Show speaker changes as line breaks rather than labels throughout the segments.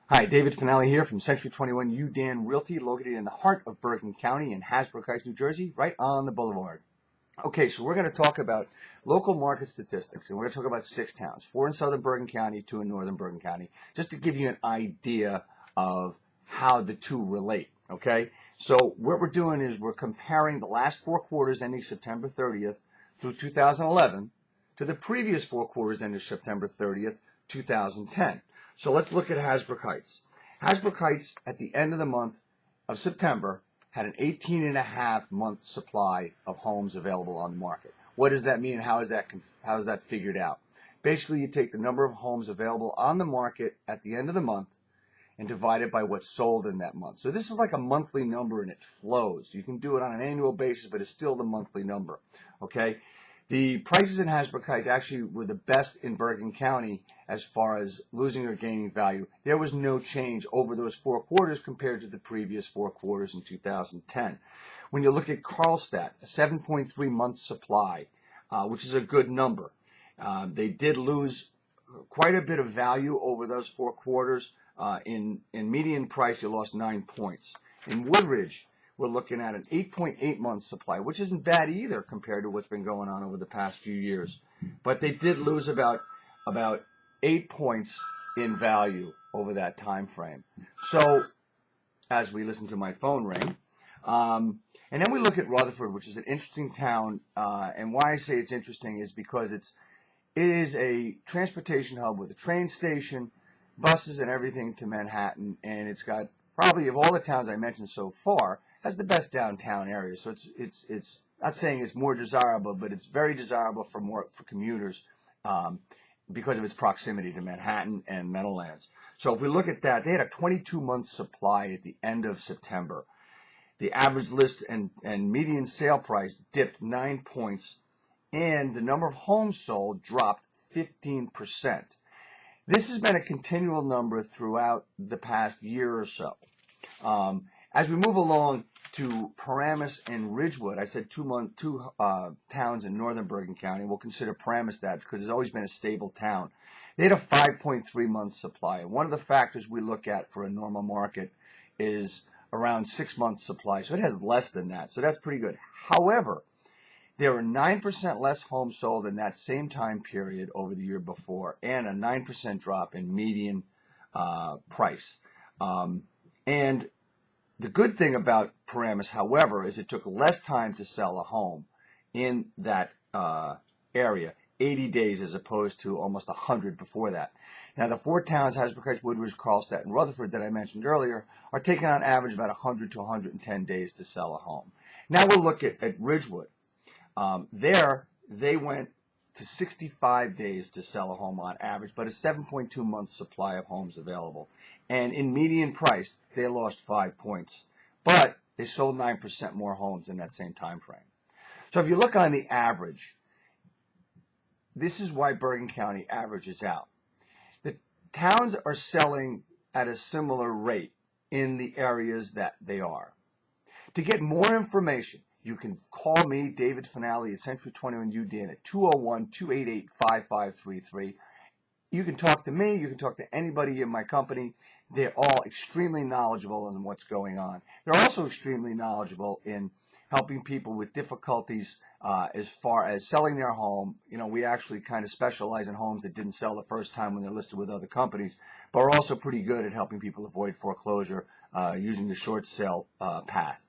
Hi, David Finale here from Century 21 UDAN Realty, located in the heart of Bergen County in Hasbrouck Heights, New Jersey, right on the boulevard. Okay, so we're going to talk about local market statistics, and we're going to talk about 6 towns, 4 in southern Bergen County, 2 in northern Bergen County, just to give you an idea of how the two relate, okay? So what we're doing is we're comparing the last 4 quarters ending September 30th through 2011 to the previous 4 quarters ending September 30th, 2010. So let's look at Hasbrouck Heights. Hasbrouck Heights, at the end of the month of September, had an 18.5-month supply of homes available on the market. What does that mean? How is that figured out? Basically, you take the number of homes available on the market at the end of the month and divide it by what's sold in that month. So this is like a monthly number, and it flows. You can do it on an annual basis, but it's still the monthly number. Okay? The prices in Hasbrouck Heights actually were the best in Bergen County as far as losing or gaining value. There was no change over those 4 quarters compared to the previous 4 quarters in 2010. When you look at Carlstadt, a 7.3 month supply, which is a good number. They did lose quite a bit of value over those 4 quarters. In median price, you lost 9 points. In Woodridge, we're looking at an 8.8 month supply, which isn't bad either compared to what's been going on over the past few years. But they did lose about 8 points in value over that time frame. So, as we listen to my phone ring, and then we look at Rutherford, which is an interesting town, and why I say it's interesting is because it is a transportation hub with a train station, buses and everything to Manhattan, and it's got, probably of all the towns I mentioned so far, has the best downtown area. So it's not saying it's more desirable, but it's very desirable for commuters because of its proximity to Manhattan and Meadowlands. So if we look at that, they had a 22-month supply at the end of September. The average list and median sale price dipped 9 points, and the number of homes sold dropped 15%. This has been a continual number throughout the past year or so. As we move along to Paramus and Ridgewood, I said two towns in northern Bergen County. We'll consider Paramus that because it's always been a stable town. They had a 5.3 month supply. One of the factors we look at for a normal market is around 6 months supply. So it has less than that. So that's pretty good. However, there were 9% less homes sold in that same time period over the year before, and a 9% drop in median price. And the good thing about Paramus, however, is it took less time to sell a home in that area, 80 days as opposed to almost 100 before that. Now, the 4 towns, Hasbrouck Heights, Woodridge, Carlstadt, and Rutherford, that I mentioned earlier, are taking on average about 100 to 110 days to sell a home. Now we'll look at Ridgewood. There, they went to 65 days to sell a home on average, but a 7.2 month supply of homes available. And in median price, they lost 5 points, but they sold 9% more homes in that same time frame. So if you look on the average, this is why Bergen County averages out. The towns are selling at a similar rate in the areas that they are. To get more information, you can call me, David Finale, at Century 21 UDAN at 201-288-5533. You can talk to me. You can talk to anybody in my company. They're all extremely knowledgeable in what's going on. They're also extremely knowledgeable in helping people with difficulties as far as selling their home. You know, we actually kind of specialize in homes that didn't sell the first time when they're listed with other companies, but we're also pretty good at helping people avoid foreclosure using the short sale path.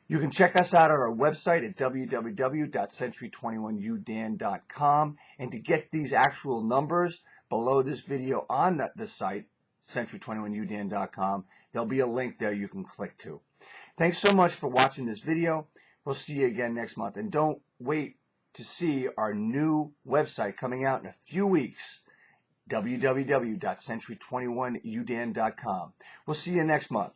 You can check us out at our website at www.century21udan.com, and to get these actual numbers below this video on the site, century21udan.com, there'll be a link there you can click to. Thanks so much for watching this video. We'll see you again next month, and don't wait to see our new website coming out in a few weeks, www.century21udan.com. We'll see you next month.